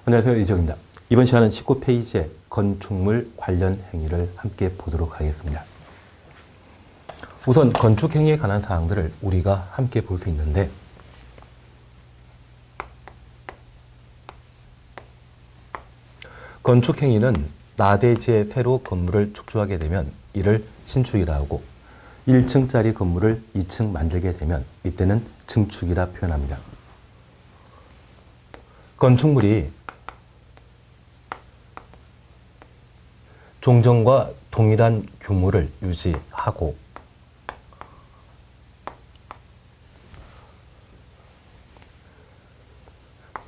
안녕하세요. 이정입니다. 이번 시간은 19페이지의 건축물 관련 행위를 함께 보도록 하겠습니다. 우선 건축 행위에 관한 사항들을 우리가 함께 볼 수 있는데, 건축 행위는 나대지에 새로 건물을 축조하게 되면 이를 신축이라 하고, 1층짜리 건물을 2층 만들게 되면 이때는 증축이라 표현합니다. 건축물이 종전과 동일한 규모를 유지하고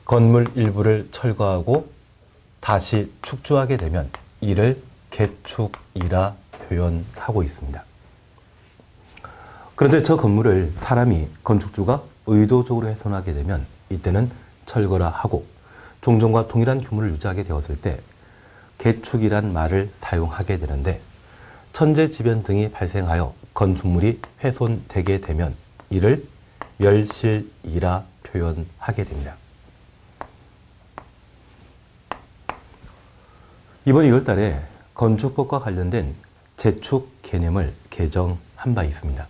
건물 일부를 철거하고 다시 축조하게 되면 이를 개축이라 표현하고 있습니다. 그런데 저 건물을 사람이 건축주가 의도적으로 훼손하게 되면 이때는 철거라 하고, 종전과 동일한 규모를 유지하게 되었을 때 개축이란 말을 사용하게 되는데, 천재지변 등이 발생하여 건축물이 훼손되게 되면 이를 멸실이라 표현하게 됩니다. 이번 2월달에 건축법과 관련된 재축 개념을 개정한 바 있습니다.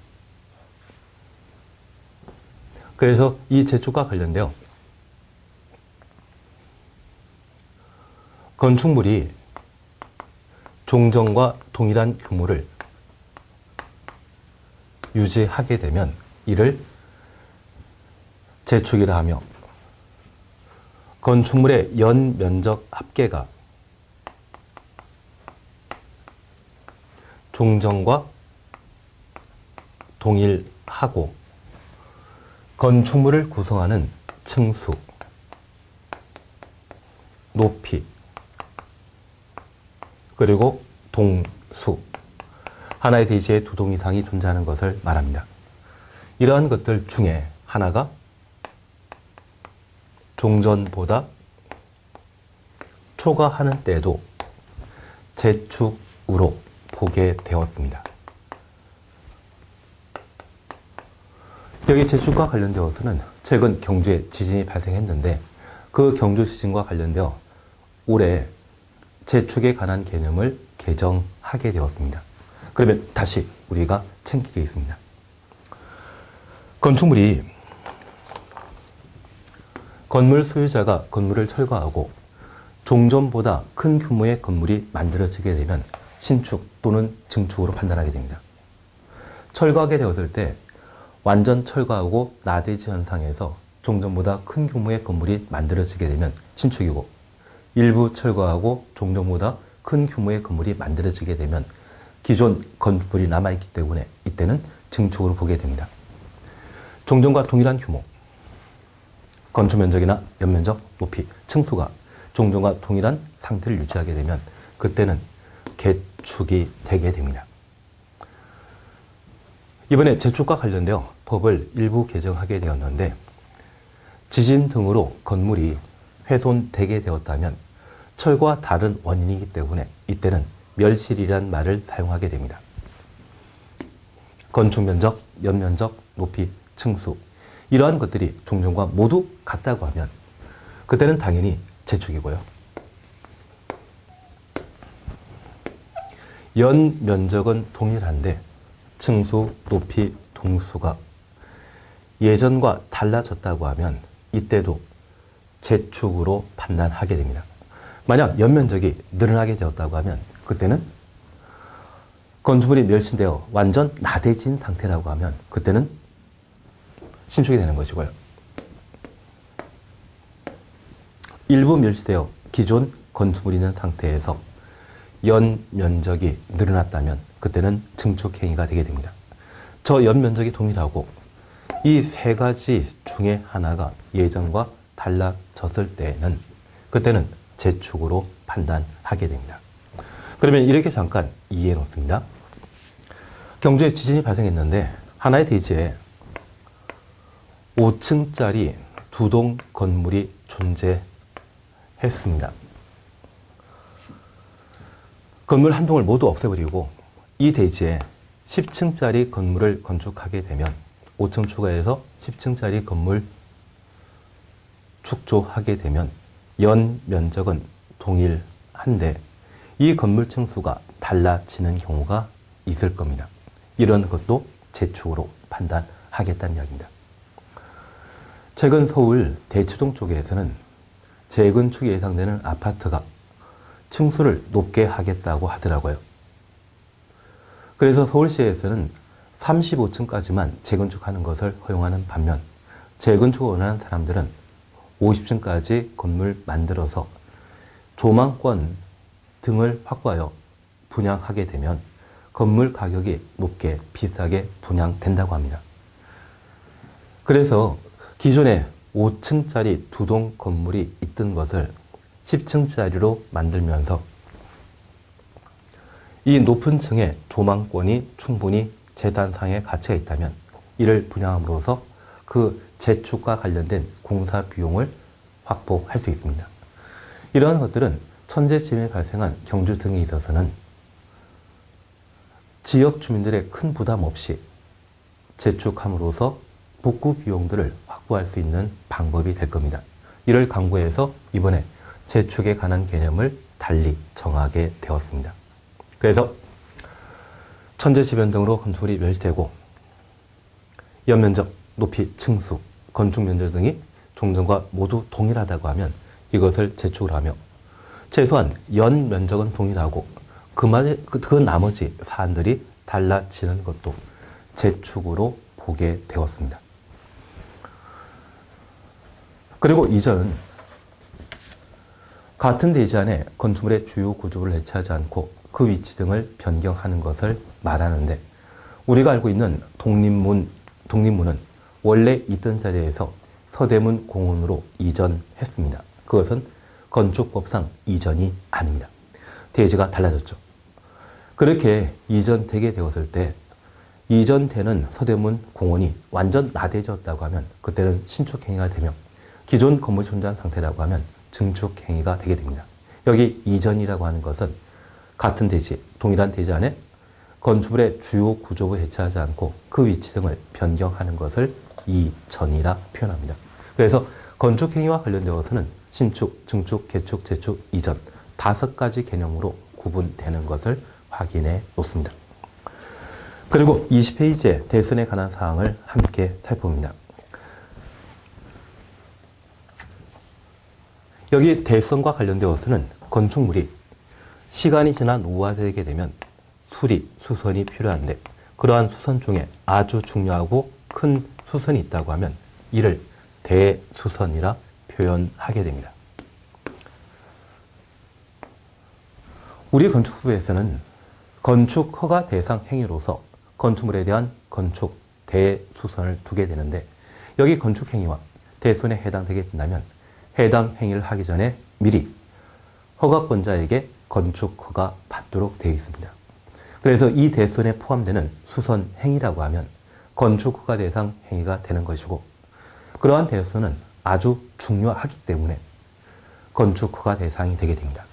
그래서 이 재축과 관련되어 건축물이 종전과 동일한 규모를 유지하게 되면 이를 재축이라 하며, 건축물의 연면적 합계가 종전과 동일하고 건축물을 구성하는 층수, 높이, 그리고 동수, 하나의 대지에 두 동 이상이 존재하는 것을 말합니다. 이러한 것들 중에 하나가 종전보다 초과하는 때도 재축으로 보게 되었습니다. 여기 재축과 관련되어서는 최근 경주에 지진이 발생했는데, 그 경주 지진과 관련되어 올해 재축에 관한 개념을 개정하게 되었습니다. 그러면 다시 우리가 챙기게 있습니다. 건축물이 건물 소유자가 건물을 철거하고 종전보다 큰 규모의 건물이 만들어지게 되면 신축 또는 증축으로 판단하게 됩니다. 철거하게 되었을 때 완전 철거하고 나대지 현상에서 종전보다 큰 규모의 건물이 만들어지게 되면 신축이고, 일부 철거하고 종전보다 큰 규모의 건물이 만들어지게 되면 기존 건물이 남아있기 때문에 이때는 증축으로 보게 됩니다. 종전과 동일한 규모, 건축 면적이나 연면적, 높이, 층수가 종전과 동일한 상태를 유지하게 되면 그때는 개축이 되게 됩니다. 이번에 재축과 관련되어 법을 일부 개정하게 되었는데, 지진 등으로 건물이 훼손되게 되었다면 철거와 다른 원인이기 때문에 이때는 멸실이란 말을 사용하게 됩니다. 건축 면적, 연면적, 높이, 층수, 이러한 것들이 종전과 모두 같다고 하면 그때는 당연히 재축이고요. 연면적은 동일한데 층수, 높이, 동수가 예전과 달라졌다고 하면 이때도 재축으로 판단하게 됩니다. 만약 연면적이 늘어나게 되었다고 하면 그때는 건축물이 멸신되어 완전 나대진 상태라고 하면 그때는 신축이 되는 것이고요. 일부 멸시되어 기존 건축물이 있는 상태에서 연면적이 늘어났다면 그때는 증축 행위가 되게 됩니다. 저 연면적이 동일하고 이 세 가지 중에 하나가 예전과 달라졌을 때는 그때는 재축으로 판단하게 됩니다. 그러면 이렇게 잠깐 이해해 놓습니다. 경주에 지진이 발생했는데 하나의 대지에 5층짜리 두 동 건물이 존재했습니다. 건물 한 동을 모두 없애버리고 이 대지에 10층짜리 건물을 건축하게 되면 5층 추가해서 10층짜리 건물 축조하게 되면 연 면적은 동일한데 이 건물 층수가 달라지는 경우가 있을 겁니다. 이런 것도 재축으로 판단하겠다는 이야기입니다. 최근 서울 대치동 쪽에서는 재건축이 예상되는 아파트가 층수를 높게 하겠다고 하더라고요. 그래서 서울시에서는 35층까지만 재건축하는 것을 허용하는 반면 재건축을 원하는 사람들은 50층까지 건물 만들어서 조망권 등을 확보하여 분양하게 되면 건물 가격이 높게 비싸게 분양된다고 합니다. 그래서 기존에 5층짜리 두 동 건물이 있던 것을 10층짜리로 만들면서 이 높은 층의 조망권이 충분히 재산상의 가치가 있다면 이를 분양함으로써 그 재축과 관련된 공사 비용을 확보할 수 있습니다. 이러한 것들은 천재지변이 발생한 경주 등에 있어서는 지역 주민들의 큰 부담 없이 재축함으로써 복구 비용들을 확보할 수 있는 방법이 될 겁니다. 이를 강구해서 이번에 재축에 관한 개념을 달리 정하게 되었습니다. 그래서 천재지변 등으로 건축물이 멸시되고 연면적, 높이, 층수, 건축 면적 등이 종전과 모두 동일하다고 하면 이것을 재축을 하며 최소한 연 면적은 동일하고 그 나머지 사안들이 달라지는 것도 재축으로 보게 되었습니다. 그리고 이전은 같은 대지 안에 건축물의 주요 구조를 해체하지 않고 그 위치 등을 변경하는 것을 말하는데 우리가 알고 있는 독립문은 원래 있던 자리에서 서대문 공원으로 이전했습니다. 그것은 건축법상 이전이 아닙니다. 대지가 달라졌죠. 그렇게 이전되게 되었을 때 이전되는 서대문 공원이 완전 나대졌다고 하면 그때는 신축행위가 되며 기존 건물이 존재한 상태라고 하면 증축행위가 되게 됩니다. 여기 이전이라고 하는 것은 같은 대지, 동일한 대지 안에 건축물의 주요 구조부 해체하지 않고 그 위치 등을 변경하는 것을 이전이라 표현합니다. 그래서 건축행위와 관련되어서는 신축, 증축, 개축, 재축, 이전 5가지 개념으로 구분되는 것을 확인해 놓습니다. 그리고 20페이지에 대선에 관한 사항을 함께 살펴봅니다. 여기 대선과 관련되어서는 건축물이 시간이 지나 노화되게 되면 수리, 수선이 필요한데 그러한 수선 중에 아주 중요하고 큰 수선이 있다고 하면 이를 대수선이라 표현하게 됩니다. 우리 건축부에서는 건축 허가 대상 행위로서 건축물에 대한 건축 대수선을 두게 되는데 여기 건축 행위와 대수선에 해당되게 된다면 해당 행위를 하기 전에 미리 허가권자에게 건축 허가 받도록 되어 있습니다. 그래서 이 대수선에 포함되는 수선 행위라고 하면 건축 허가 대상 행위가 되는 것이고 그러한 대수선은 아주 중요하기 때문에 건축 허가 대상이 되게 됩니다.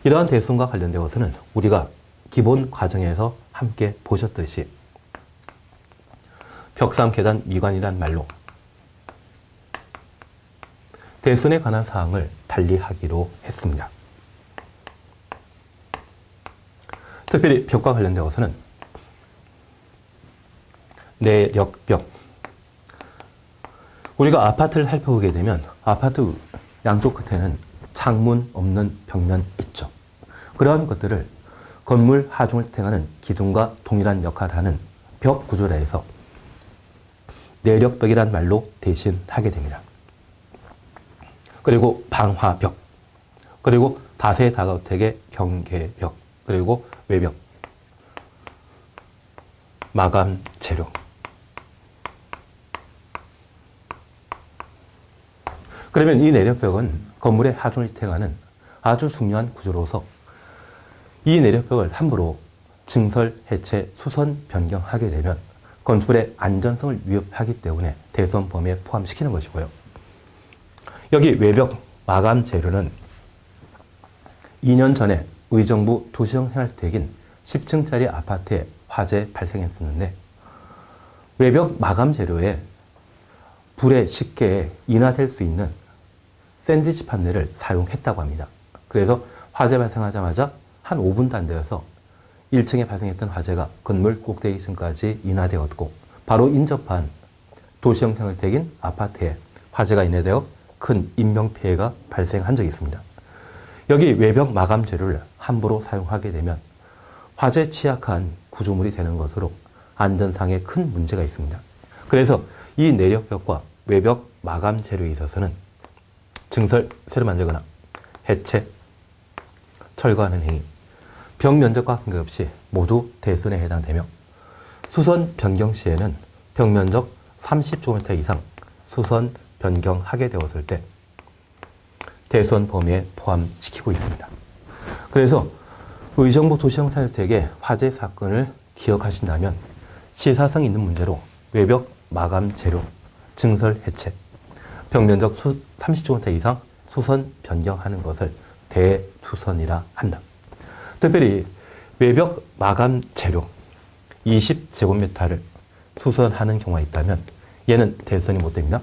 이러한 대수선과 관련되어서는 우리가 기본 과정에서 함께 보셨듯이 벽상 계단 미관이란 말로 대수선에 관한 사항을 달리하기로 했습니다. 특별히 벽과 관련되어서는 내력벽. 우리가 아파트를 살펴보게 되면 아파트 양쪽 끝에는 창문 없는 벽면 있죠. 그러한 것들을 건물 하중을 행하는 기둥과 동일한 역할을 하는 벽 구조라 해서 내력벽이란 말로 대신하게 됩니다. 그리고 방화벽, 그리고 다세다가주택의 경계벽, 그리고 외벽, 마감 재료. 그러면 이 내력벽은 건물의 하중을 행하는 아주 중요한 구조로서 이 내력벽을 함부로 증설, 해체, 수선, 변경하게 되면 건축물의 안전성을 위협하기 때문에 대수선 범위에 포함시키는 것이고요. 여기 외벽 마감 재료는 2년 전에 의정부 도시정생활주택인 10층짜리 아파트에 화재 발생했었는데 외벽 마감 재료에 불에 쉽게 인화될 수 있는 샌드위치 판넬을 사용했다고 합니다. 그래서 화재 발생하자마자 한 5분도 안 되어서 1층에 발생했던 화재가 건물 꼭대기층까지 인하되었고 바로 인접한 도시형 생활택인 아파트에 화재가 인해되어 큰 인명피해가 발생한 적이 있습니다. 여기 외벽 마감 재료를 함부로 사용하게 되면 화재 취약한 구조물이 되는 것으로 안전상에 큰 문제가 있습니다. 그래서 이 내력벽과 외벽 마감 재료에 있어서는 증설 새로 만들거나 해체, 철거하는 행위, 벽 면적과 관계없이 모두 대손에 해당되며 수선 변경 시에는 벽 면적 30제곱미터 이상 수선 변경하게 되었을 때 대손 범위에 포함시키고 있습니다. 그래서 의정부 도시형 사주택의 화재 사건을 기억하신다면 시사성 있는 문제로 외벽 마감 재료, 증설 해체, 벽 면적 30제곱미터 이상 수선 변경하는 것을 대수선이라 한다. 특별히 외벽 마감 재료 20제곱미터를 수선하는 경우가 있다면 얘는 대수선이 못 됩니다.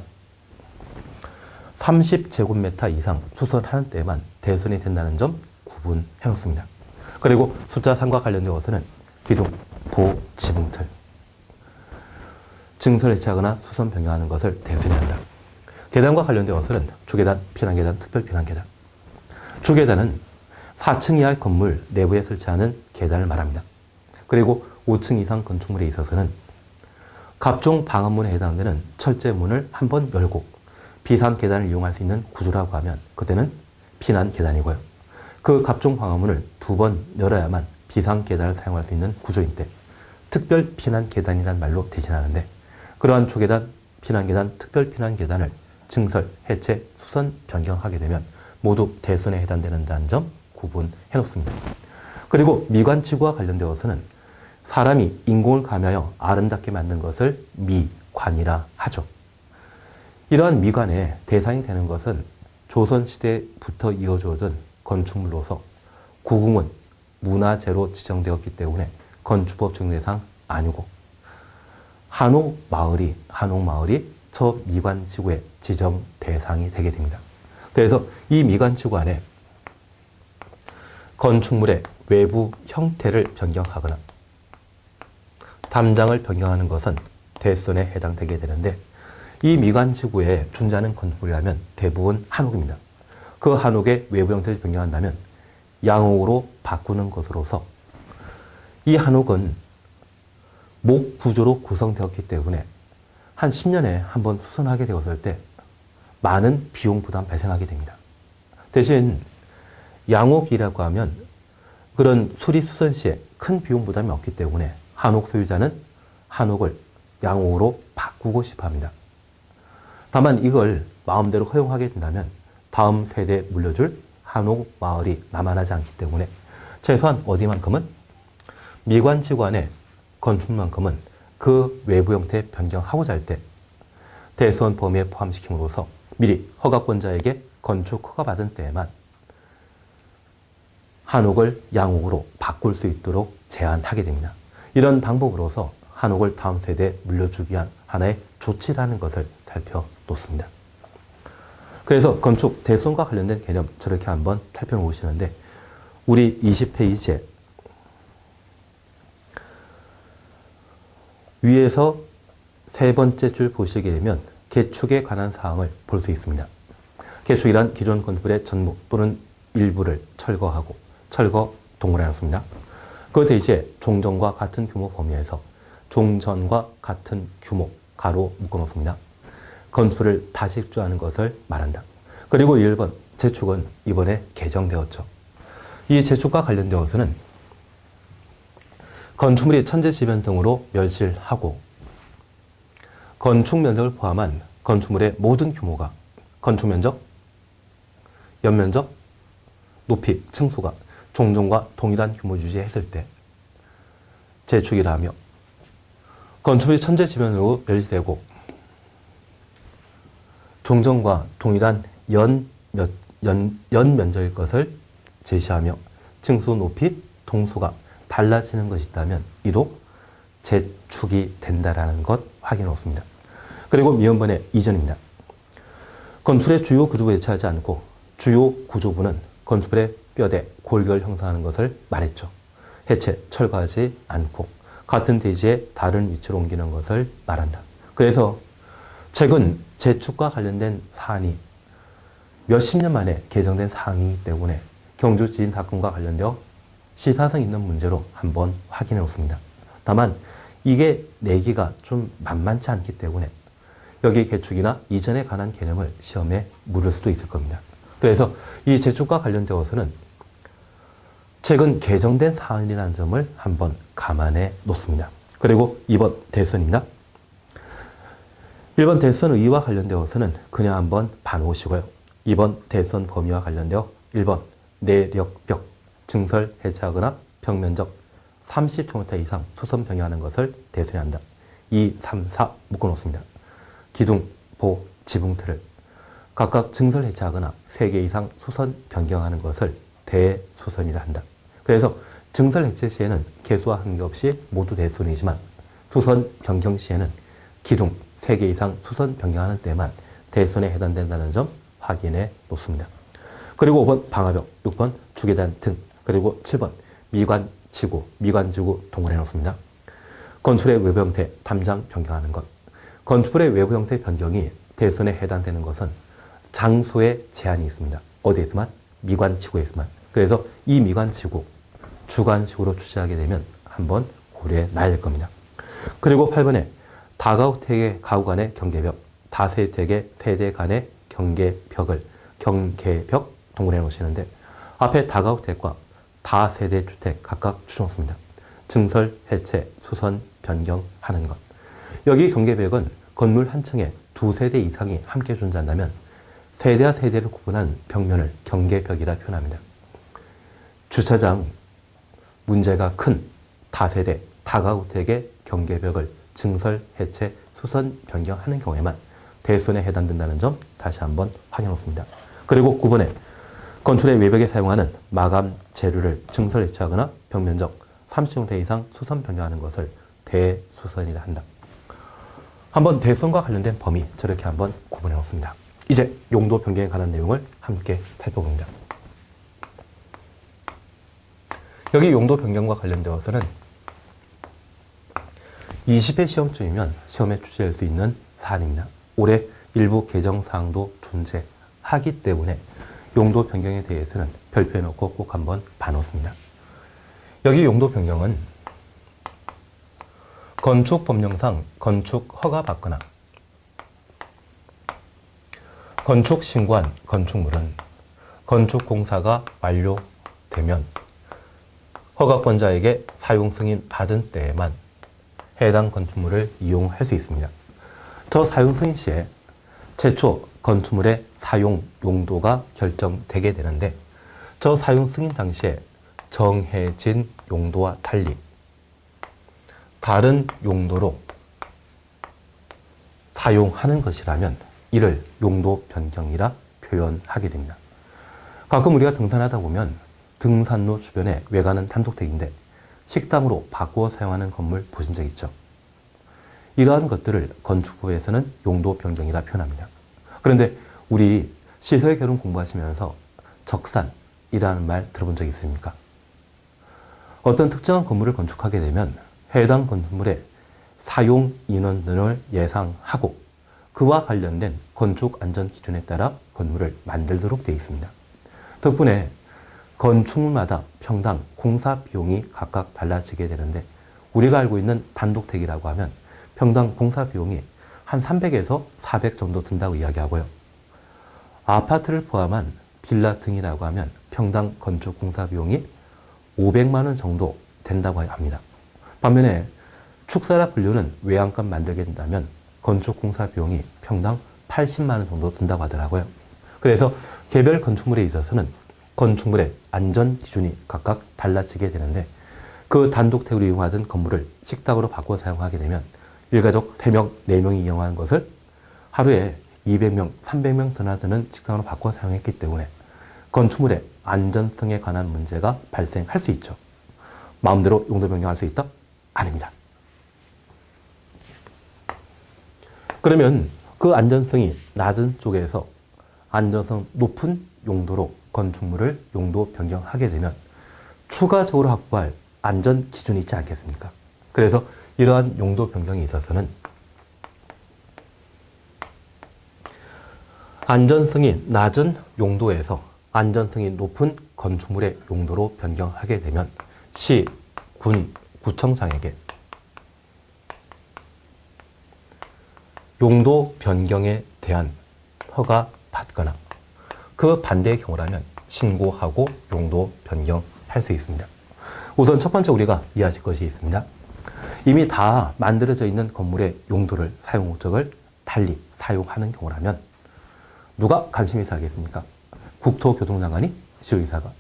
30제곱미터 이상 수선하는 때만 대수선이 된다는 점 구분해 놓습니다. 그리고 숫자 3과 관련되어서는 기둥, 보, 지붕틀, 증설 해체하거나 수선 변경하는 것을 대수선이 한다. 계단과 관련되어서는 주계단, 피난계단, 특별피난계단. 주계단은 4층 이하의 건물 내부에 설치하는 계단을 말합니다. 그리고 5층 이상 건축물에 있어서는 갑종 방음문에 해당되는 철제문을 한번 열고 비상 계단을 이용할 수 있는 구조라고 하면 그때는 피난 계단이고요. 그 갑종 방음문을 2번 열어야만 비상 계단을 사용할 수 있는 구조인데 특별 피난 계단이라는 말로 대신하는데 그러한 주계단, 피난 계단, 특별 피난 계단을 증설, 해체, 수선, 변경하게 되면 모두 대손에 해당되는다는 점 구분해 놓습니다. 그리고 미관치구와 관련되어서는 사람이 인공을 가미하여 아름답게 만든 것을 미관이라 하죠. 이러한 미관의 대상이 되는 것은 조선시대부터 이어져 오던 건축물로서 구궁은 문화재로 지정되었기 때문에 건축법 적용 대상 아니고 한옥마을이 저 미관지구의 지정 대상이 되게 됩니다. 그래서 이 미관지구 안에 건축물의 외부 형태를 변경하거나 담장을 변경하는 것은 대손에 해당되게 되는데 이 미관지구에 존재하는 건축물이라면 대부분 한옥입니다. 그 한옥의 외부 형태를 변경한다면 양옥으로 바꾸는 것으로서 이 한옥은 목 구조로 구성되었기 때문에 한 10년에 한번 수선하게 되었을 때 많은 비용 부담 발생하게 됩니다. 대신 양옥이라고 하면 그런 수리 수선 시에 큰 비용 부담이 없기 때문에 한옥 소유자는 한옥을 양옥으로 바꾸고 싶어 합니다. 다만 이걸 마음대로 허용하게 된다면 다음 세대에 물려줄 한옥 마을이 남아나지 않기 때문에 최소한 어디만큼은 미관지구 안의 건축만큼은 그 외부 형태 변경하고자 할 때 대수원 범위에 포함시킴으로써 미리 허가권자에게 건축 허가 받은 때에만 한옥을 양옥으로 바꿀 수 있도록 제한하게 됩니다. 이런 방법으로서 한옥을 다음 세대에 물려주기 위한 하나의 조치라는 것을 살펴놓습니다. 그래서 건축 대수원과 관련된 개념 저렇게 한번 살펴놓으시는데 우리 20페이지에 위에서 세 번째 줄 보시게 되면 개축에 관한 사항을 볼 수 있습니다. 개축이란 기존 건물의 전부 또는 일부를 철거하고 철거 동으로 해놨습니다. 그 대신에 종전과 같은 규모 범위에서 종전과 같은 규모 가로 묶어놓습니다. 건물을 다시 입주하는 것을 말한다. 그리고 1번 재축은 이번에 개정되었죠. 이 재축과 관련되어서는 건축물이 천재지변 등으로 멸실하고 건축 면적을 포함한 건축물의 모든 규모가 건축 면적, 연면적, 높이, 층수가 종전과 동일한 규모 유지했을 때 재축이라 하며 건축물이 천재지변으로 멸실되고 종전과 동일한 연면적일 것을 제시하며 층수, 높이, 동수가 달라지는 것이 있다면 이도 재축이 된다라는 것 확인해 놓습니다. 그리고 미연번의 이전입니다. 건축물의 주요 구조부 해체하지 않고 주요 구조부는 건축물의 뼈대, 골격을 형성하는 것을 말했죠. 해체, 철거하지 않고 같은 대지에 다른 위치로 옮기는 것을 말한다. 그래서 최근 재축과 관련된 사안이 몇십 년 만에 개정된 사항이기 때문에 경주 지진 사건과 관련되어 시사성 있는 문제로 한번 확인해 놓습니다. 다만 이게 내기가 좀 만만치 않기 때문에 여기 개축이나 이전에 관한 개념을 시험에 물을 수도 있을 겁니다. 그래서 이 재축과 관련되어서는 최근 개정된 사안이라는 점을 한번 감안해 놓습니다. 그리고 2번 대선입니다. 1번 대선 의의와 관련되어서는 그냥 한번 봐놓으시고요. 2번 대선 범위와 관련되어 1번 내력벽, 증설 해체하거나 평면적 30km 이상 수선 변경하는 것을 대선해야 한다. 2, 3, 4 묶어놓습니다. 기둥, 보, 지붕틀을 각각 증설 해체하거나 3개 이상 수선 변경하는 것을 대수선이라 한다. 그래서 증설 해체 시에는 개수와 관계없이 모두 대수선이지만 수선 변경 시에는 기둥 3개 이상 수선 변경하는 때만 대수선에 해당된다는 점 확인해 놓습니다. 그리고 5번 방화벽, 6번 주계단 등, 그리고 7번 미관지구 동원해 놓습니다. 건축물의 외부 형태, 담장 변경하는 것. 건축물의 외부 형태 변경이 대수선에 해당되는 것은 장소에 제한이 있습니다. 어디에서만? 미관지구에서만. 그래서 이 미관지구, 주관식으로 추진하게 되면 한번 고려해 놔야 될 겁니다. 그리고 8번에 다가우택의 가구 간의 경계벽, 다세택의 세대 간의 경계벽을 경계벽 동원해 놓으시는데 앞에 다가우택과 다세대 주택 각각 추정습니다. 증설, 해체, 수선, 변경하는 것. 여기 경계벽은 건물 한 층에 2세대 이상이 함께 존재한다면 세대와 세대를 구분한 벽면을 경계벽이라 표현합니다. 주차장 문제가 큰 다세대, 다가구택의 경계벽을 증설, 해체, 수선, 변경하는 경우에만 대수선에 해당된다는 점 다시 한번 확인해 놓습니다. 그리고 9번에 건축의 외벽에 사용하는 마감 재료를 증설, 해체하거나 벽면적 30km 이상 수선 변경하는 것을 대수선이라 한다. 한번 대수선과 관련된 범위 저렇게 한번 구분해 놓습니다. 이제 용도 변경에 관한 내용을 함께 살펴봅니다. 여기 용도 변경과 관련되어서는 20회 시험쯤이면 시험에 출제할 수 있는 사안입니다. 올해 일부 개정 사항도 존재하기 때문에 용도 변경에 대해서는 별표해 놓고 꼭 한번 봐놓습니다. 여기 용도 변경은 건축법령상 건축 허가 받거나 건축 신고한 건축물은 건축공사가 완료되면 허가권자에게 사용 승인 받은 때에만 해당 건축물을 이용할 수 있습니다. 저 사용 승인 시에 최초 건축물의 사용 용도가 결정되게 되는데 저 사용 승인 당시에 정해진 용도와 달리 다른 용도로 사용하는 것이라면 이를 용도 변경이라 표현하게 됩니다. 가끔 우리가 등산하다 보면 등산로 주변에 외관은 단독택인데 식당으로 바꾸어 사용하는 건물 보신 적 있죠? 이러한 것들을 건축부에서는 용도 변경이라 표현합니다. 그런데 우리 시설 개론 공부하시면서 적산이라는 말 들어본 적 있습니까? 어떤 특정한 건물을 건축하게 되면 해당 건물의 사용 인원 등을 예상하고 그와 관련된 건축 안전 기준에 따라 건물을 만들도록 되어 있습니다. 덕분에 건축물마다 평당 공사 비용이 각각 달라지게 되는데 우리가 알고 있는 단독택이라고 하면 평당 공사 비용이 한 300에서 400 정도 든다고 이야기하고요. 아파트를 포함한 빌라 등이라고 하면 평당 건축 공사 비용이 500만 원 정도 된다고 합니다. 반면에 축사라 분류는 외양간 만들게 된다면 건축 공사 비용이 평당 80만 원 정도 든다고 하더라고요. 그래서 개별 건축물에 있어서는 건축물의 안전 기준이 각각 달라지게 되는데 그 단독택으로 이용하던 건물을 식당으로 바꿔 사용하게 되면 일가족 3명, 4명이 이용하는 것을 하루에 200명, 300명 드나드는 식당으로 바꿔 사용했기 때문에 건축물의 안전성에 관한 문제가 발생할 수 있죠. 마음대로 용도 변경할 수 있다? 아닙니다. 그러면 그 안전성이 낮은 쪽에서 안전성 높은 용도로 건축물을 용도 변경하게 되면 추가적으로 확보할 안전 기준이 있지 않겠습니까? 그래서 이러한 용도 변경에 있어서는 안전성이 낮은 용도에서 안전성이 높은 건축물의 용도로 변경하게 되면 시, 군, 구청장에게 용도 변경에 대한 허가 받거나 그 반대의 경우라면 신고하고 용도 변경할 수 있습니다. 우선 첫 번째 우리가 이해하실 것이 있습니다. 이미 다 만들어져 있는 건물의 용도를 사용 목적을 달리 사용하는 경우라면 누가 관심있어 하겠습니까? 국토교통장관이 시도의사가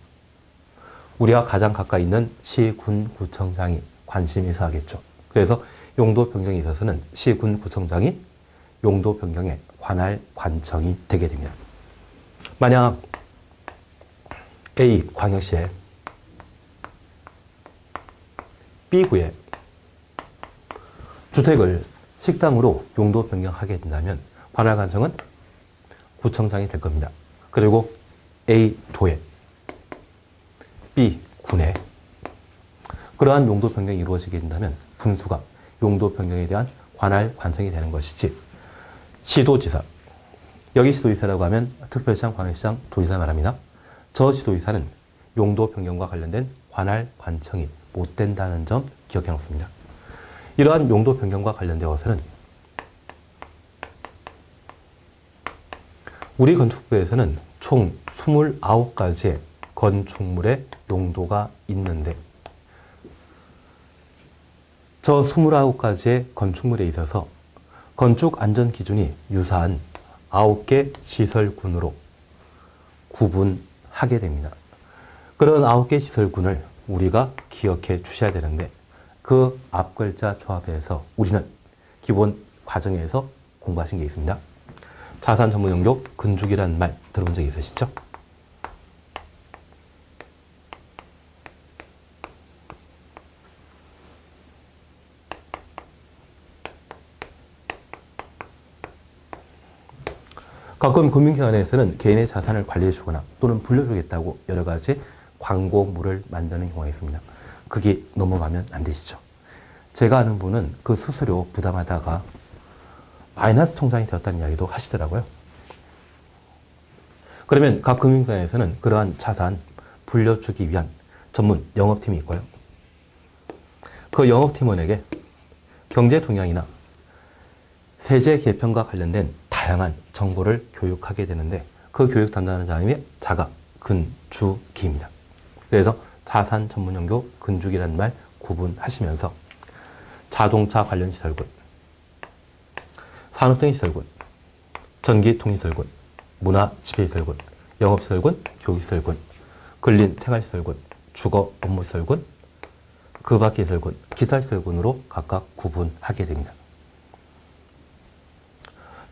우리와 가장 가까이 있는 시, 군, 구청장이 관심있어 하겠죠. 그래서 용도 변경에 있어서는 시, 군, 구청장이 용도 변경에 관할 관청이 되게 됩니다. 만약 A 광역시에 B구에 주택을 식당으로 용도 변경하게 된다면 관할 관청은 구청장이 될 겁니다. 그리고 A 도에 B 군에 그러한 용도 변경이 이루어지게 된다면 군수가 용도 변경에 대한 관할 관청이 되는 것이지 시도지사, 여기 시도지사라고 하면 특별시장, 광역시장, 도지사 말합니다. 저 시도지사는 용도 변경과 관련된 관할 관청이 못 된다는 점 기억해 놓습니다. 이러한 용도 변경과 관련되어서는 우리 건축부에서는 총 29가지의 건축물의 용도가 있는데 저 29가지의 건축물에 있어서 건축 안전 기준이 유사한 9개 시설군으로 구분하게 됩니다. 그런 9개 시설군을 우리가 기억해 주셔야 되는데 그 앞글자 조합에서 우리는 기본 과정에서 공부하신 게 있습니다. 자산 전문 용도 건축이라는 말 들어본 적 있으시죠? 가끔 금융기관에서는 개인의 자산을 관리해 주거나 또는 불려주겠다고 여러 가지 광고물을 만드는 경우가 있습니다. 그게 넘어가면 안 되시죠. 제가 아는 분은 그 수수료 부담하다가 마이너스 통장이 되었다는 이야기도 하시더라고요. 그러면 각 금융기관에서는 그러한 자산 불려주기 위한 전문 영업팀이 있고요. 그 영업팀원에게 경제 동향이나 세제 개편과 관련된 다양한 정보를 교육하게 되는데 그 교육 담당하는 사람이 자가 건축기입니다. 그래서 자산 전문 용도 건축이라는 말 구분하시면서 자동차 관련 시설군, 산업등 시설군, 전기통시설군, 문화지배시설군, 영업시설군, 교육시설군, 근린생활시설군, 주거 업무시설군, 그 밖의 시설군, 기사시설군으로 각각 구분하게 됩니다.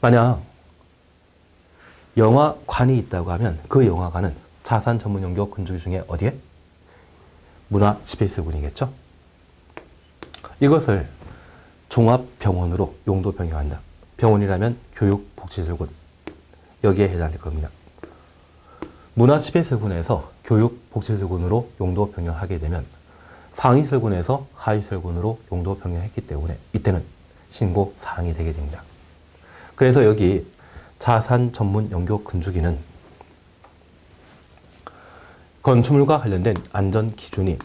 만약 영화관이 있다고 하면 그 영화관은 자산 전문 용도 건축 중에 어디에? 문화지배시설군이겠죠? 이것을 종합병원으로 용도 변경한다. 병원이라면 교육복지시설군, 여기에 해당될 겁니다. 문화지배시설군에서 교육복지시설군으로 용도 변경하게 되면 상위시설군에서 하위시설군으로 용도 변경했기 때문에 이때는 신고사항이 되게 됩니다. 그래서 여기 자산 전문 용도 건축위는 건축물과 관련된 안전 기준이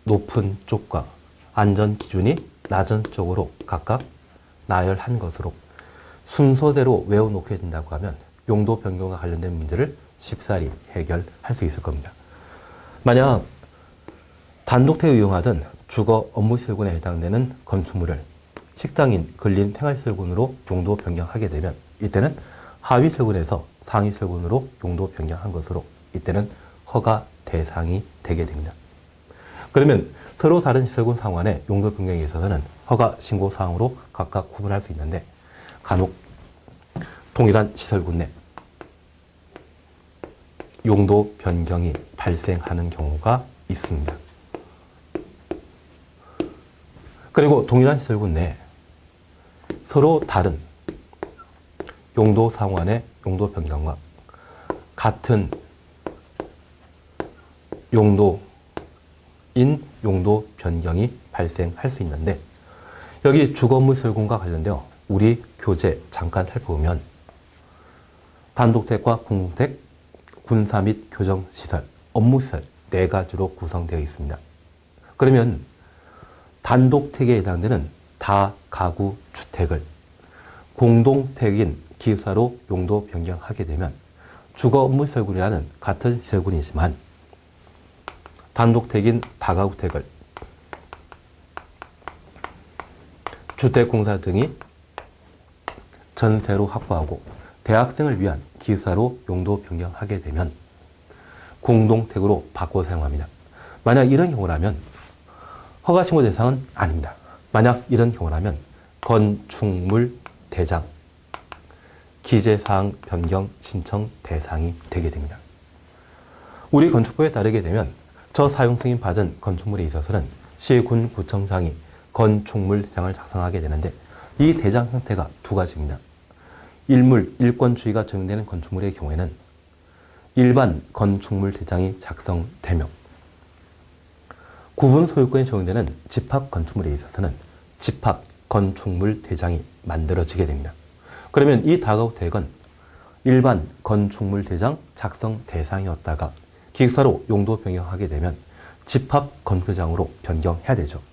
높은 쪽과 안전 기준이 낮은 쪽으로 각각 나열한 것으로 순서대로 외워놓게 된다고 하면 용도 변경과 관련된 문제를 쉽사리 해결할 수 있을 겁니다. 만약 단독택을 이용하던 주거 업무시설군에 해당되는 건축물을 식당인 근린 생활시설군으로 용도 변경하게 되면 이때는 하위시설군에서 상위시설군으로 용도 변경한 것으로 이때는 허가 대상이 되게 됩니다. 그러면 서로 다른 시설군 상환의 용도 변경에 있어서는 허가 신고 사항으로 각각 구분할 수 있는데 간혹 동일한 시설군 내 용도 변경이 발생하는 경우가 있습니다. 그리고 동일한 시설군 내에 서로 다른 용도 상환의 용도 변경과 같은 용도인 용도 변경이 발생할 수 있는데, 여기 주거물설군과 관련되어 우리 교재 잠깐 살펴보면 단독택과 공동택, 군사 및 교정시설, 업무시설 4가지로 구성되어 있습니다. 그러면 단독택에 해당되는 다가구 주택을 공동택인 기숙사로 용도 변경하게 되면 주거 업무시설군이라는 같은 시설군이지만 단독택인 다가구택을 주택공사 등이 전세로 확보하고 대학생을 위한 기숙사로 용도 변경하게 되면 공동택으로 바꿔 사용합니다. 만약 이런 경우라면 허가신고 대상은 아닙니다. 만약 이런 경우라면 건축물 대장, 기재사항 변경 신청 대상이 되게 됩니다. 우리 건축법에 따르게 되면 저사용 승인 받은 건축물에 있어서는 시군구청장이 건축물 대장을 작성하게 되는데, 이 대장 형태가 2가지입니다. 일물, 일권주의가 적용되는 건축물의 경우에는 일반 건축물 대장이 작성되며, 구분 소유권이 적용되는 집합 건축물에 있어서는 집합 건축물 대장이 만들어지게 됩니다. 그러면 이 다가구택은 일반 건축물 대장 작성 대상이었다가 기숙사로 용도 변경하게 되면 집합 건축물 대장으로 변경해야 되죠.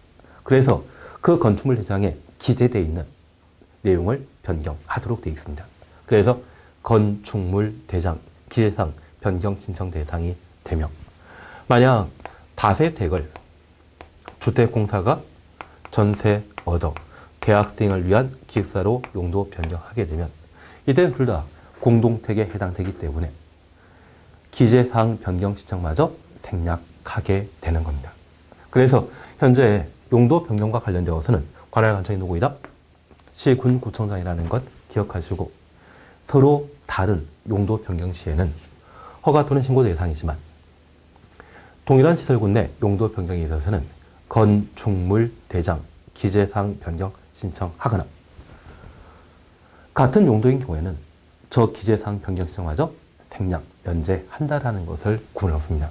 그래서 그 건축물 대장에 기재되어 있는 내용을 변경하도록 되어 있습니다. 그래서 건축물 대장 기재사항 변경 신청 대상이 되며, 만약 다세택을 주택공사가 전세 얻어 대학생을 위한 기숙사로 용도 변경하게 되면 이때는 둘 다 공동택에 해당되기 때문에 기재사항 변경 신청마저 생략하게 되는 겁니다. 그래서 현재 용도 변경과 관련되어서는 관할관청이 누구이다? 시군구청장이라는 것 기억하시고, 서로 다른 용도 변경 시에는 허가 또는 신고 대상이지만 동일한 시설군 내 용도 변경에 있어서는 건축물 대장 기재사항 변경 신청하거나 같은 용도인 경우에는 저 기재사항 변경 신청마저 생략, 면제한다라는 것을 구분을 얻습니다.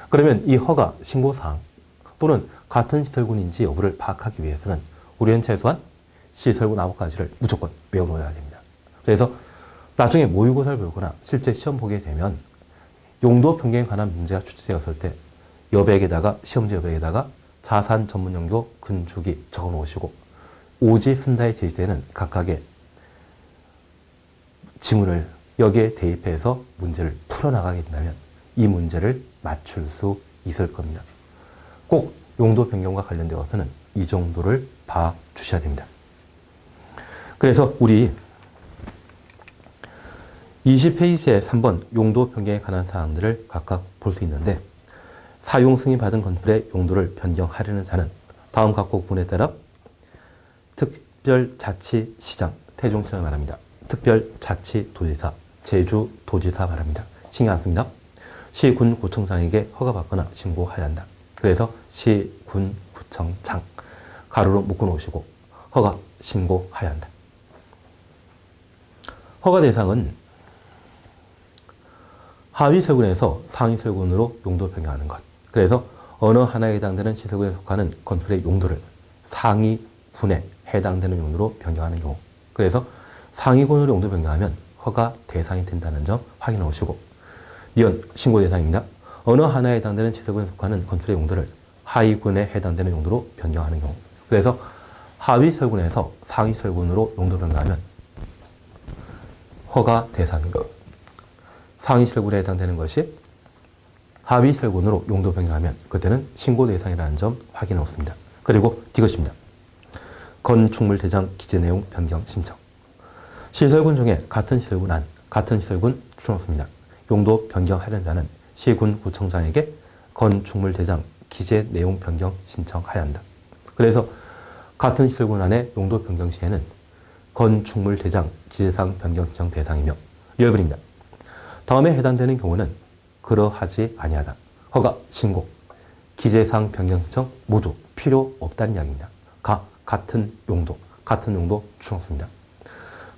그러면 이 허가 신고사항 또는 같은 시설군인지 여부를 파악하기 위해서는 우리는 최소한 시설군 9가지를 무조건 외워놓아야 됩니다. 그래서 나중에 모의고사를 보거나 실제 시험 보게 되면 용도 변경에 관한 문제가 출제되었을 때 여백에다가, 시험지 여백에다가 자산 전문 용도 근주기 적어 놓으시고 오지 순자에 제시되는 각각의 지문을 여기에 대입해서 문제를 풀어나가게 된다면 이 문제를 맞출 수 있을 겁니다. 꼭 용도 변경과 관련되어서는 이 정도를 봐주셔야 됩니다. 그래서 우리 20페이지에 3번 용도 변경에 관한 사항들을 각각 볼 수 있는데, 사용 승인 받은 건물의 용도를 변경하려는 자는 다음 각국 부분에 따라 특별자치시장, 태종시장을 말합니다. 특별자치도지사, 제주도지사 말합니다. 신경 안 씁니다. 시군구청장에게 허가받거나 신고해야 한다. 그래서 시군구청장 가로로 묶어놓으시고 허가 신고해야 한다. 허가 대상은 하위 설군에서 상위 설군으로 용도 변경하는 것. 그래서 어느 하나에 해당되는 시설군에 속하는 건물의 용도를 상위군에 해당되는 용도로 변경하는 경우. 그래서 상위군으로 용도 변경하면 허가 대상이 된다는 점 확인해 오시고, 니은 신고 대상입니다. 어느 하나에 해당되는 시설군에 속하는 건물의 용도를 하위군에 해당되는 용도로 변경하는 경우. 그래서 하위 설군에서 상위 설군으로 용도 변경하면 허가 대상이고, 상위 설군에 해당되는 것이 하위 설군으로 용도 변경하면 그때는 신고 대상이라는 점 확인해 놓습니다. 그리고 이것입니다. 건축물 대장 기재 내용 변경 신청. 시설군 중에 같은 시설군 안, 같은 시설군 추천없습니다. 용도 변경하려는 자는 시군구청장에게 건축물 대장 기재 내용 변경 신청해야 한다. 그래서 같은 시설군 안에 용도 변경 시에는 건축물 대장 기재사항 변경 신청 대상이며 열분입니다. 다음에 해당되는 경우는 그러하지 아니하다. 허가, 신고, 기재사항 변경 신청 모두 필요 없다는 이야기입니다. 같은 용도 추천없습니다.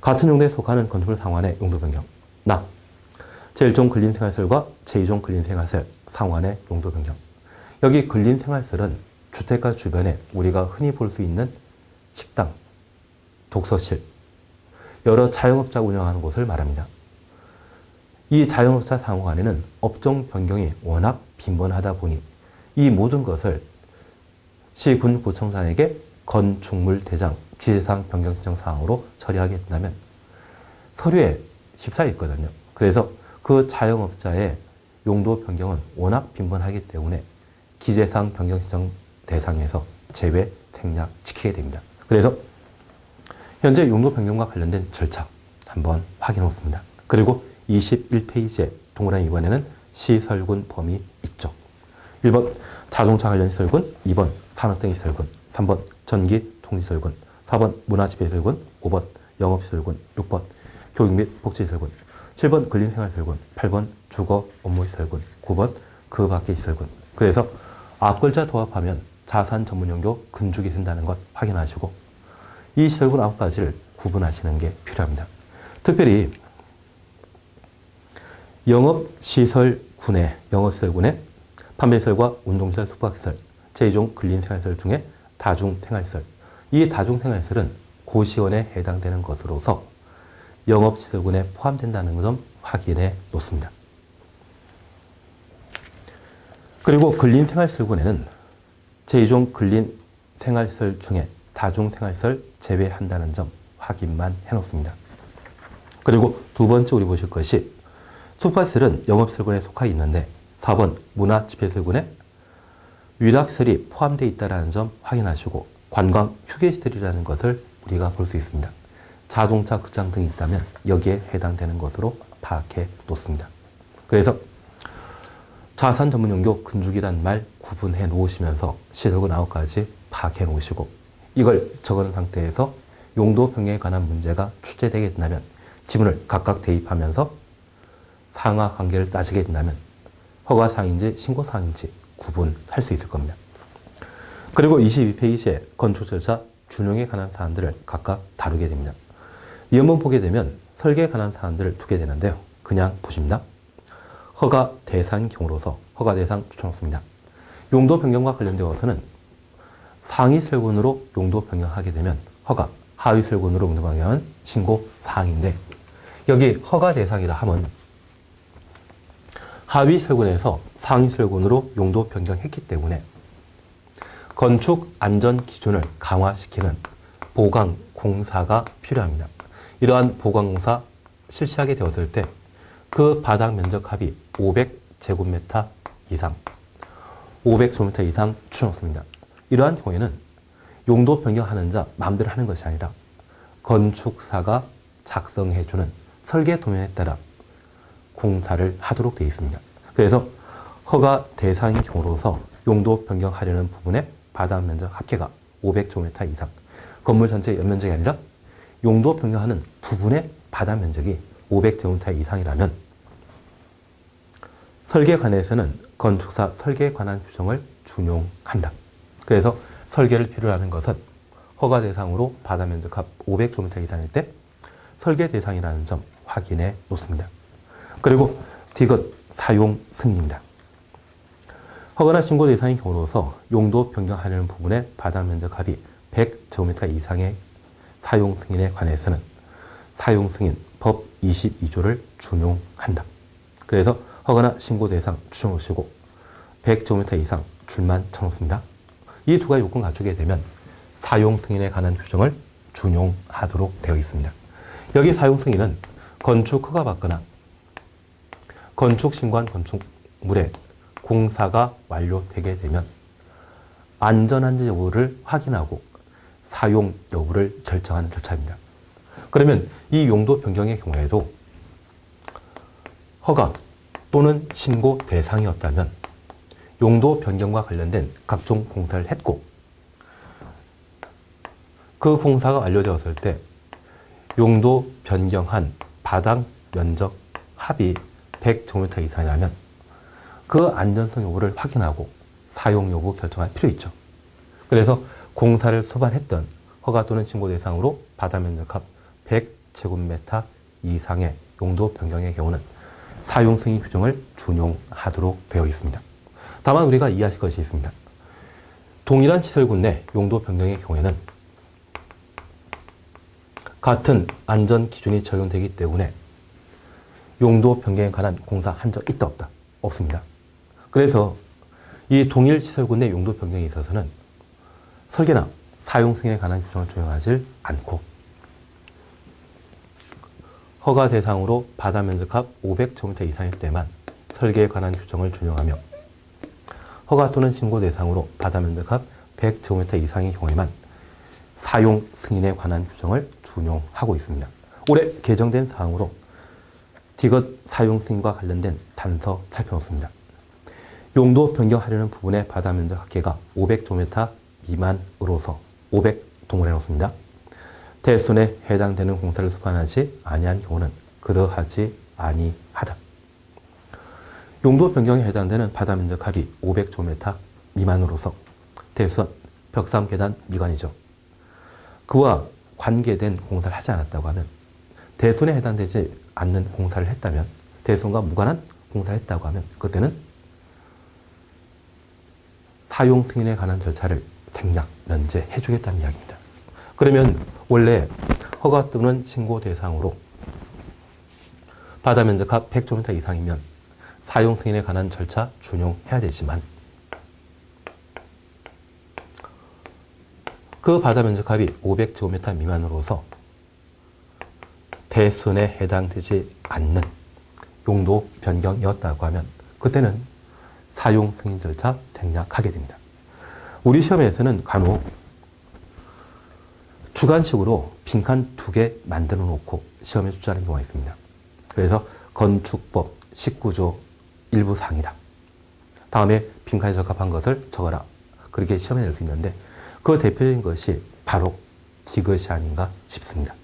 같은 용도에 속하는 건축물 상호간의 용도 변경. 나. 제1종 근린생활시설과 제2종 근린생활시설 상호간의 용도 변경. 여기 근린생활시설은 주택가 주변에 우리가 흔히 볼 수 있는 식당, 독서실, 여러 자영업자가 운영하는 곳을 말합니다. 이 자영업자 상호간에는 업종 변경이 워낙 빈번하다 보니 이 모든 것을 시군구청장에게 건축물 대장 기재사항 변경 신청 사항으로 처리하게 된다면 서류에 휩싸여 있거든요. 그래서 그 자영업자의 용도 변경은 워낙 빈번하기 때문에 기재사항 변경 신청 대상에서 제외 생략 지키게 됩니다. 그래서 현재 용도 변경과 관련된 절차 한번 확인해 놓습니다. 그리고 21페이지에 동그라미 2번에는 시설군 범위 있죠. 1번 자동차 관련 시설군, 2번 산업등의 시설군, 3번 전기 통시설군, 4번 문화집회시설군, 5번 영업시설군, 6번 교육 및 복지시설군, 7번 근린생활시설군, 8번 주거 업무시설군, 9번 그 밖의 시설군. 그래서 앞 글자 도합하면 자산 전문용도 근죽이 된다는 것 확인하시고 이 시설군 9가지를 구분하시는 게 필요합니다. 특별히 영업시설군의 판매시설과 운동시설, 숙박시설, 제2종 근린생활시설 중에 다중생활시설. 이 다중생활시설은 고시원에 해당되는 것으로서 영업시설군에 포함된다는 점 확인해 놓습니다. 그리고 근린생활시설군에는 제2종 근린생활시설 중에 다중생활시설 제외한다는 점 확인만 해놓습니다. 그리고 두 번째 우리 보실 것이 숙박시설은 영업시설군에 속하 있는데 4번 문화집회시설군에 위락시설이 포함되어 있다는 점 확인하시고 관광 휴게시설이라는 것을 우리가 볼 수 있습니다. 자동차 극장 등이 있다면 여기에 해당되는 것으로 파악해 놓습니다. 그래서 자산 전문 용도 근죽이란 말 구분해 놓으시면서 시설군 9가지 파악해 놓으시고 이걸 적어놓은 상태에서 용도 변경에 관한 문제가 출제되게 된다면 지문을 각각 대입하면서 상하 관계를 따지게 된다면 허가사항인지 신고사항인지 구분할 수 있을 겁니다. 그리고 22페이지에 건축 절차 준용에 관한 사안들을 각각 다루게 됩니다. 이 한번 보게 되면 설계에 관한 사안들을 두게 되는데요. 그냥 보십니다. 허가 대상 경우로서 허가 대상 추천했습니다. 용도 변경과 관련되어서는 상위 설군으로 용도 변경하게 되면 허가, 하위 설군으로 용도 변경은 신고 사항인데 여기 허가 대상이라 하면 하위 설군에서 상위 설군으로 용도 변경했기 때문에 건축 안전 기준을 강화시키는 보강 공사가 필요합니다. 이러한 보강 공사 실시하게 되었을 때 그 바닥 면적 합이 500제곱미터 이상, 500제곱미터 이상 추천했습니다. 이러한 경우에는 용도 변경하는 자 마음대로 하는 것이 아니라 건축사가 작성해주는 설계 도면에 따라 공사를 하도록 되어 있습니다. 그래서 허가 대상인 경우로서 용도 변경하려는 부분의 바닥 면적 합계가 500제곱미터 이상, 건물 전체 연면적이 아니라 용도 변경하는 부분의 바닥 면적이 500제곱미터 이상이라면 설계관에서는 건축사 설계에 관한 규정을 준용한다. 그래서 설계를 필요로 하는 것은 허가 대상으로 바닥 면적 합 500제곱미터 이상일 때 설계 대상이라는 점 확인해 놓습니다. 그리고 디귿 사용 승인입니다. 허가나 신고 대상인 경우로서 용도 변경하려는 부분의 바닥 면적 합이 100제곱미터 이상의 사용 승인에 관해서는 사용 승인 법 22조를 준용한다. 그래서 허가나 신고 대상 추천하시고 100제곱미터 이상 줄만 쳐놓습니다. 이 두 가지 요건 갖추게 되면 사용 승인에 관한 규정을 준용하도록 되어 있습니다. 여기 사용 승인은 건축 허가 받거나 건축 신고한 건축물에 공사가 완료되게 되면 안전한지 여부를 확인하고 사용 여부를 결정하는 절차입니다. 그러면 이 용도 변경의 경우에도 허가 또는 신고 대상이었다면 용도 변경과 관련된 각종 공사를 했고 그 공사가 완료되었을 때 용도 변경한 바닥 면적 합이 100제곱미터 이상이라면 그 안전성 여부를 확인하고 사용 여부 결정할 필요 있죠. 그래서 공사를 수반했던 허가 또는 신고 대상으로 바닥 면적 합 500제곱미터 이상의 용도 변경의 경우는 사용 승인 규정을 준용하도록 되어 있습니다. 다만 우리가 이해하실 것이 있습니다. 동일한 시설군 내 용도 변경의 경우에는 같은 안전 기준이 적용되기 때문에 용도 변경에 관한 공사 한 적 있다 없다? 없습니다. 그래서 이 동일 시설군 내 용도 변경에 있어서는 설계나 사용 승인에 관한 규정을 적용하지 않고 허가 대상으로 바다 면적합 500제곱미터 이상일 때만 설계에 관한 규정을 준용하며 허가 또는 신고 대상으로 바다 면적합 100제곱미터 이상의 경우에만 사용 승인에 관한 규정을 준용하고 있습니다. 올해 개정된 사항으로 디귿 사용 승인과 관련된 단서 살펴놓습니다. 용도 변경하려는 부분의 바다 면적 합계가 500제곱미터 미만으로서 500 동을 해놓습니다. 대손에 해당되는 공사를 수반하지 아니한 경우는 그러하지 아니하다. 용도 변경에 해당되는 바다 면적 합이 500제곱미터 미만으로서 대손, 벽산, 계단 미관이죠. 그와 관계된 공사를 하지 않았다고 하면 대손에 해당되지 않는 공사를 했다면 대손과 무관한 공사를 했다고 하면 그때는 사용 승인에 관한 절차를 생략, 면제해 주겠다는 이야기입니다. 그러면 원래 허가 또는 신고 대상으로 바다 면적합 100제곱미터 이상이면 사용 승인에 관한 절차 준용해야 되지만 그 바다 면적합이 500제곱미터 미만으로서 대손에 해당되지 않는 용도 변경이었다고 하면 그때는 사용 승인 절차 생략하게 됩니다. 우리 시험에서는 간혹 주관식으로 빈칸 2개 만들어 놓고 시험에 출제하는 경우가 있습니다. 그래서 건축법 19조 일부 사항이다. 다음에 빈칸에 적합한 것을 적어라. 그렇게 시험에 낼 수 있는데 그 대표적인 것이 바로 디귿이 아닌가 싶습니다.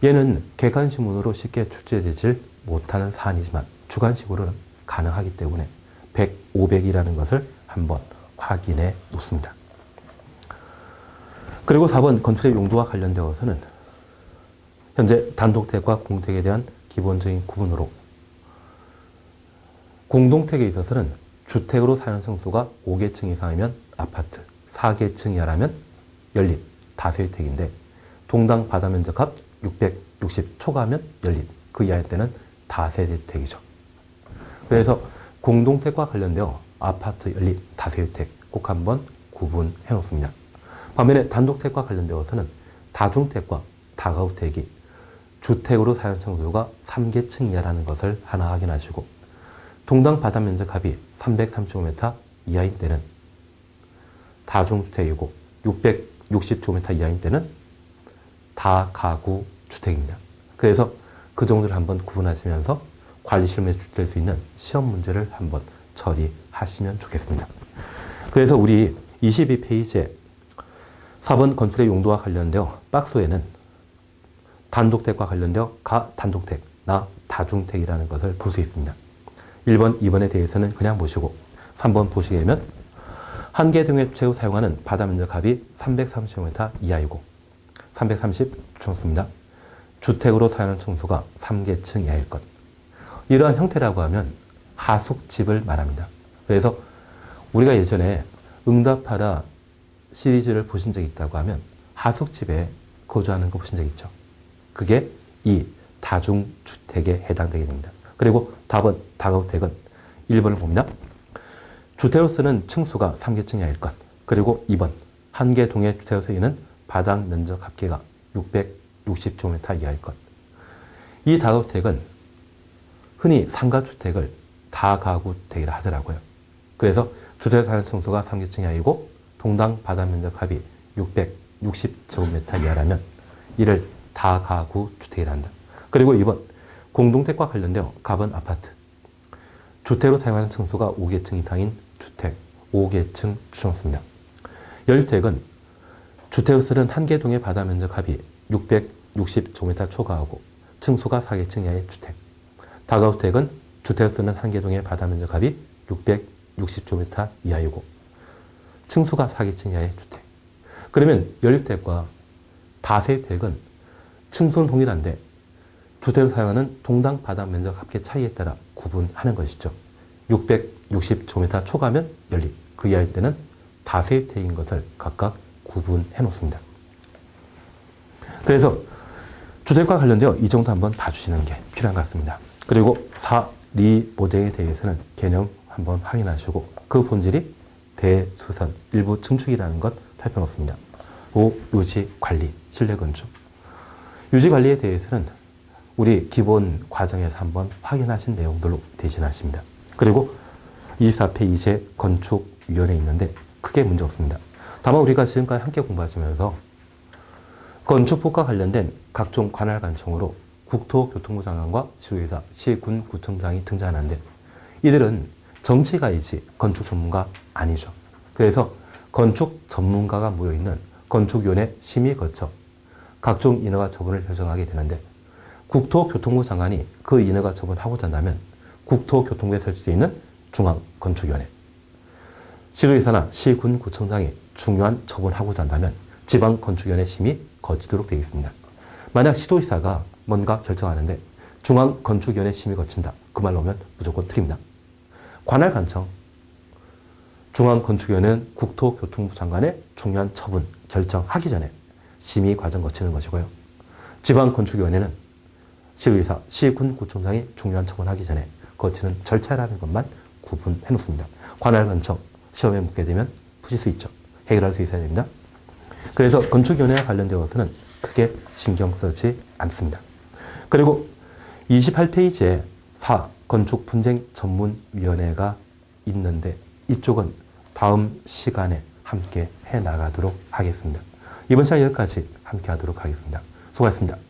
얘는 객관식문으로 쉽게 출제되질 못하는 사안이지만 주관식으로는 가능하기 때문에 100, 500이라는 것을 한번 확인해 놓습니다. 그리고 4번 건축의 용도와 관련되어서는 현재 단독택과 공택에 대한 기본적인 구분으로 공동택에 있어서는 주택으로 사용 층수가 5계층 이상이면 아파트, 4계층 이하라면 연립, 다세대택인데 동당 바다 면적합 660 초과하면 연립, 그 이하일 때는 다세대택이죠. 그래서 공동택과 관련되어 아파트, 연립, 다세대택 꼭 한번 구분해 놓습니다. 반면에 단독택과 관련되어서는 다중택과 다가구택이 주택으로 사용 층수가 3계층 이하라는 것을 하나 확인하시고 동당 바다 면적 합이 330제곱미터 이하인 때는 다중주택이고 660제곱미터 이하인 때는 다가구 주택입니다. 그래서 그 정도를 한번 구분하시면서 관리실험에 출제될 수 있는 시험 문제를 한번 처리하시면 좋겠습니다. 그래서 우리 22페이지에 4번 건축의 용도와 관련되어 박스에는 단독택과 관련되어 가단독택, 나 다중택이라는 것을 볼 수 있습니다. 1번, 2번에 대해서는 그냥 보시고 3번 보시게 되면 한 개 등의 주택을 사용하는 바다 면적 합이 330제곱미터 이하이고 330 줬습니다. 주택으로 사용하는 층수가 3계층 이하일 것. 이러한 형태라고 하면 하숙집을 말합니다. 그래서 우리가 예전에 응답하라 시리즈를 보신 적이 있다고 하면 하숙집에 거주하는 거 보신 적 있죠? 그게 이 다중주택에 해당되게 됩니다. 그리고 답은 다가구택은 1번을 봅니다. 주택으로 쓰는 층수가 3계층 이하일 것. 그리고 2번 한 개 동의 주택으로 쓰이는 바닥 면적 합계가 660제곱미터 이하일 것. 이 다가구택은 흔히 상가주택을 다가구택이라 하더라고요. 그래서 주택 사용 층수가 3계층 이하이고 동당 바닥 면적 합이 660제곱미터 이하라면 이를 다가구 주택이라 한다. 그리고 2번 공동택과 관련되어 갑은 아파트. 주택으로 사용하는 층수가 5계층 이상인 주택, 5계층 추정습니다. 연립택은 주택을 쓰는 한 개 동의 바닥 면적 합이 660제곱미터 초과하고 층수가 4계층 이하의 주택. 다가구택은 주택을 쓰는 한 개 동의 바닥 면적 합이 660제곱미터 이하이고 층수가 4계층 이하의 주택. 그러면 연립택과 다세택은 층수는 동일한데 주택을 사용하는 동당 바닥 면적 합계 차이에 따라 구분하는 것이죠. 660제곱미터 초과하면 연립, 그 이하일 때는 다세입택인 것을 각각 구분해 놓습니다. 그래서 주택과 관련되어 이 정도 한번 봐주시는 게 필요한 것 같습니다. 그리고 사리보증에 대해서는 개념 한번 확인하시고 그 본질이 대수선, 일부 증축이라는 것 살펴놓습니다. 5. 유지관리, 실내건축. 유지관리에 대해서는 우리 기본 과정에서 한번 확인하신 내용들로 대신하십니다. 그리고 24페이지에 건축위원회 있는데 크게 문제 없습니다. 다만 우리가 지금까지 함께 공부하시면서 건축법과 관련된 각종 관할 관청으로 국토교통부 장관과 시도지사, 시군구청장이 등장하는데 이들은 정치가이지 건축 전문가 아니죠. 그래서 건축 전문가가 모여있는 건축위원회 심의 거쳐 각종 인허가 처분을 결정하게 되는데 국토교통부 장관이 그 인허가 처분하고자 한다면 국토교통부에 설치되어 있는 중앙건축위원회, 시도지사나 시군구청장이 중요한 처분하고자 한다면 지방건축위원회 심의 거치도록 되어 있습니다. 만약 시도지사가 뭔가 결정하는데 중앙건축위원회 심의 거친다. 그 말로 오면 무조건 틀립니다. 관할관청, 중앙건축위원회는 국토교통부 장관의 중요한 처분, 결정하기 전에 심의 과정 거치는 것이고요. 지방건축위원회는 시도지사, 시군구청장이 중요한 처분하기 전에 거치는 절차라는 것만 구분해 놓습니다. 관할관청, 시험에 묻게 되면 푸실 수 있죠. 해결할 수 있어야 됩니다. 그래서 건축위원회와 관련되어서는 크게 신경 쓰지 않습니다. 그리고 28페이지에 건축분쟁전문위원회가 있는데 이쪽은 다음 시간에 함께 해 나가도록 하겠습니다. 이번 시간 여기까지 함께 하도록 하겠습니다. 수고하셨습니다.